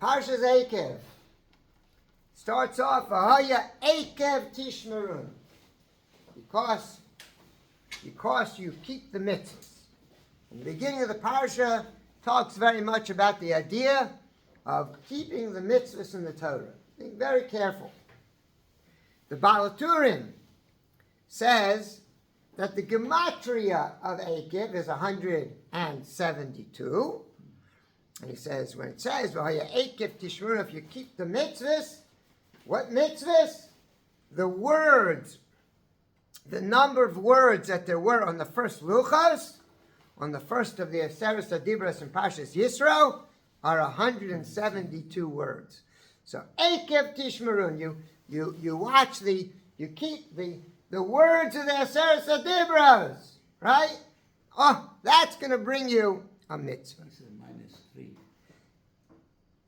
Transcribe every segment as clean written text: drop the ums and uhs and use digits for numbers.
Parshas Eikev starts off, Eikev tishmerun. Because you keep the mitzvahs. In the beginning of the parsha, talks very much about the idea of keeping the mitzvahs in the Torah. Being very careful. The Baal HaTurim says that the gematria of Eikev is 172. And he says, when it says, Eikev tishmerun, if you keep the mitzvahs, what mitzvahs? The words, the number of words that there were on the first luchos, on the first of the Aseres HaDibros in Parshas Yisro, are 172 words. So Eikev tishmerun, you watch you keep the words of the Aseres HaDibros, right? Oh, that's going to bring you a mitzvah. He said -3,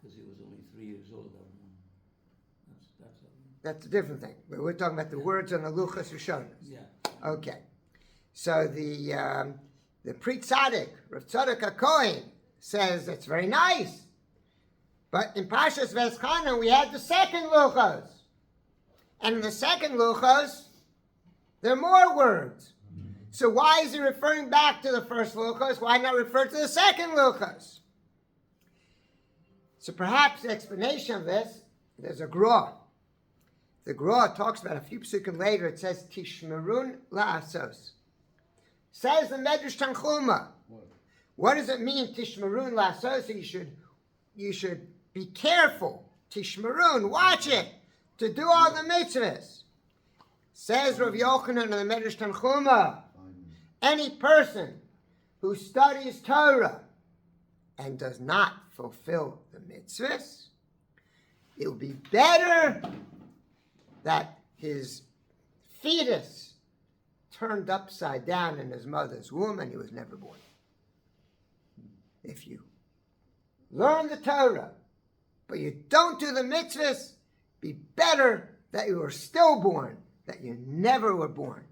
because he was only 3 years old. That's a different thing. But we're talking about the words on the Luchas Rishonos. Yeah. Okay. So the Pri Tzaddik, Rav Tzadok HaKohen, says it's very nice. But in Parshas V'eschana, we had the second Luchos. And in the second Luchos, there are more words. So why is he referring back to the first Luchos? Why not refer to the second Luchos? So perhaps the explanation of this, there's a Gra. The Gra talks about a few psukim later. It says Tishmerun la'asos. Says the Medrash Tanchuma. What does it mean Tishmerun la'asos? You should be careful. Tishmerun, watch it to do all the mitzvahs. Says Rav Yochanan in the Medrash Tanchuma. Any person who studies Torah and does not fulfill the mitzvahs, it will be better that his fetus turned upside down in his mother's womb and he was never born. If you learn the Torah, but you don't do the mitzvahs, be better that you were stillborn, that you never were born.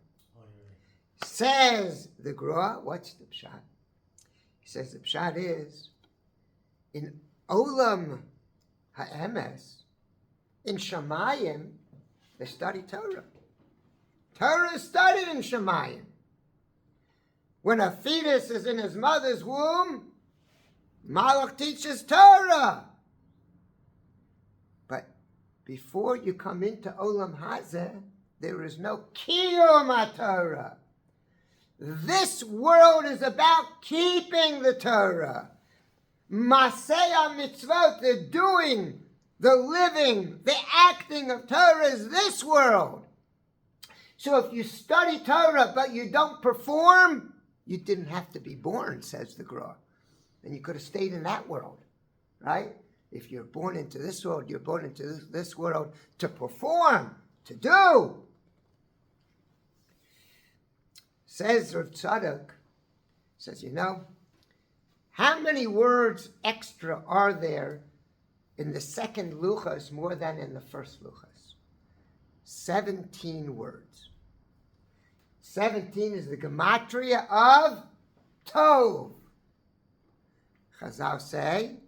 Says the Gra, what's the pshat? He says the pshat is, in Olam ha'emes, in Shamayim, they study Torah. Torah is studied in Shamayim. When a fetus is in his mother's womb, Malach teaches Torah. But before you come into Olam Hazeh, there is no Kiyum HaTorah. This world is about keeping the Torah. Masei mitzvot, the doing, the living, the acting of Torah is this world. So if you study Torah but you don't perform, you didn't have to be born, says the Gra. And you could have stayed in that world, right? If you're born into this world, you're born into this world to perform, to do. Says Rav Tzadok, says, how many words extra are there in the second Luchos more than in the first Luchos? 17 words. 17 is the gematria of Tov. Chazal say,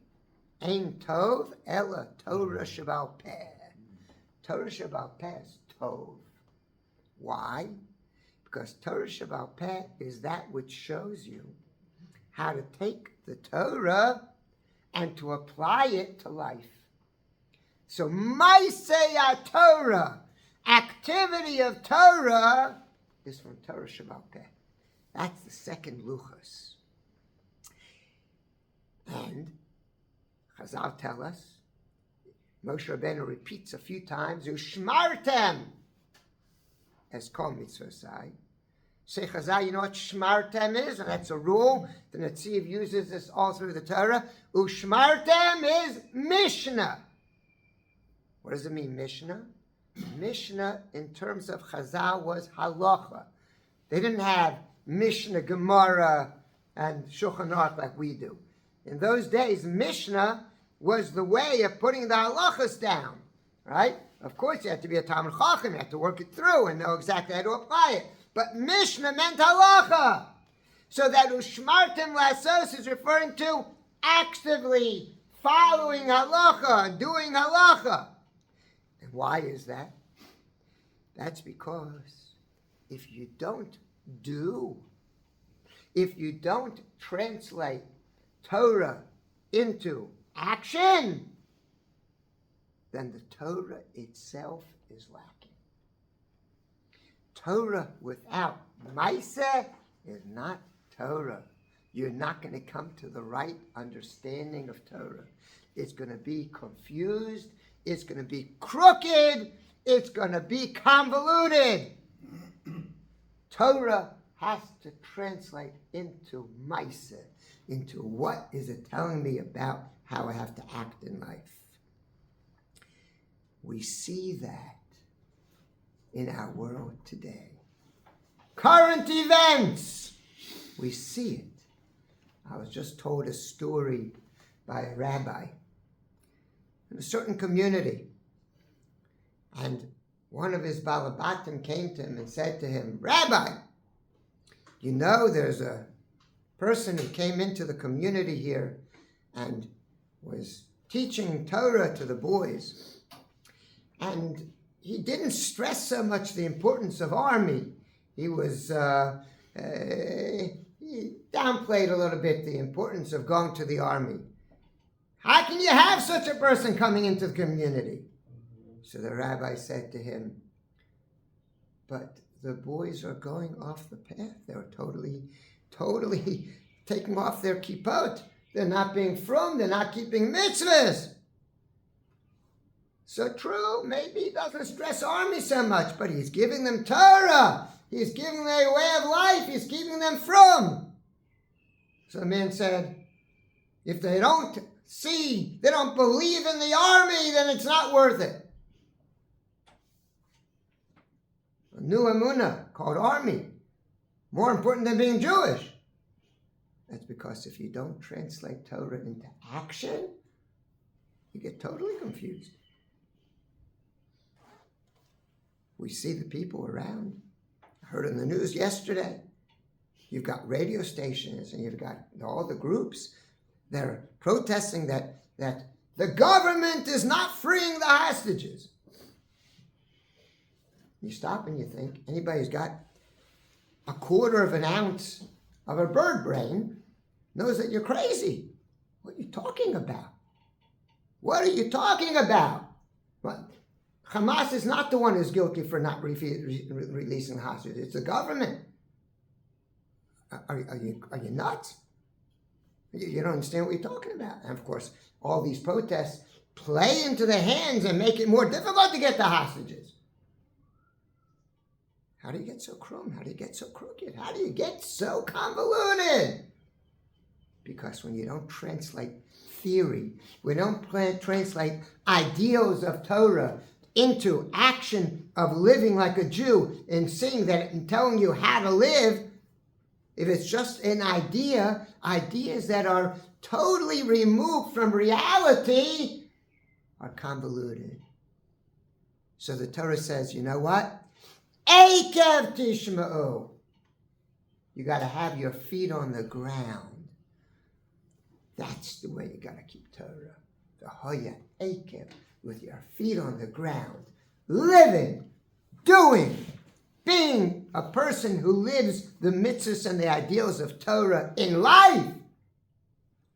Ein Tov ela Torah Shebal Peh. Torah Shebal Peh is Tov. Why? Because Torah Shebal Peh is that which shows you how to take the Torah and to apply it to life. So, Maaseh Torah, activity of Torah, is from Torah Shebal Peh. That's the second Luchos. And Chazal tell us, Moshe Rabbeinu repeats a few times, Ushmartem, as kol mitzvosai. Say Chazal, you know what Shmartem is? And that's a rule. The Netziv uses this all through the Torah. Ushmartem is Mishnah. What does it mean, Mishnah? Mishnah, in terms of Chazal, was halacha. They didn't have Mishnah, Gemara, and Shulchan Aruch like we do. In those days, Mishnah was the way of putting the halachas down, right? Of course, you had to be a Talmud Chacham, you had to work it through and know exactly how to apply it. But Mishnah meant halacha. So that Ushmartim Lasos is referring to actively following halacha and doing halacha. And why is that? That's because if you don't translate Torah into action, then the Torah itself is lacking. Torah without Maaseh is not Torah. You're not going to come to the right understanding of Torah. It's going to be confused. It's going to be crooked. It's going to be convoluted. Torah has to translate into Maaseh, into what is it telling me about how I have to act in life. We see that in our world today. Current events, we see it. I was just told a story by a rabbi in a certain community. And one of his balabatim came to him and said to him, "Rabbi, you know there's a person who came into the community here and was teaching Torah to the boys. And he didn't stress so much the importance of army. He was, he downplayed a little bit the importance of going to the army. How can you have such a person coming into the community?" So the rabbi said to him, "But the boys are going off the path. They're totally taking off their kippot. They're not being frum. They're not keeping mitzvahs. So true, maybe he doesn't stress army so much, but he's giving them Torah. He's giving them a way of life. He's keeping them frum." So the man said, "If they don't believe in the army, then it's not worth it." A new emunah called army, more important than being Jewish. That's because if you don't translate Torah into action, you get totally confused. We see the people around. I heard in the news yesterday, you've got radio stations and you've got all the groups. They're protesting that the government is not freeing the hostages. You stop and you think, anybody who's got a quarter of an ounce of a bird brain knows that you're crazy. What are you talking about? What are you talking about? Well, Hamas is not the one who's guilty for not releasing the hostages. It's the government. Are you nuts? You don't understand what you're talking about. And of course, all these protests play into the hands and make it more difficult to get the hostages. How do you get so crum? How do you get so crooked? How do you get so convoluted? Because when you don't translate theory, we don't translate ideals of Torah into action of living like a Jew and seeing that and telling you how to live, if it's just an idea, ideas that are totally removed from reality are convoluted. So the Torah says, you know what? Eikev tishma'u. You got to have your feet on the ground. That's the way you got to keep Torah. The hoya Eikev, with your feet on the ground, living, doing, being a person who lives the mitzvahs and the ideals of Torah in life.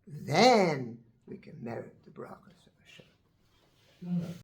Then we can merit the brachas of Hashem.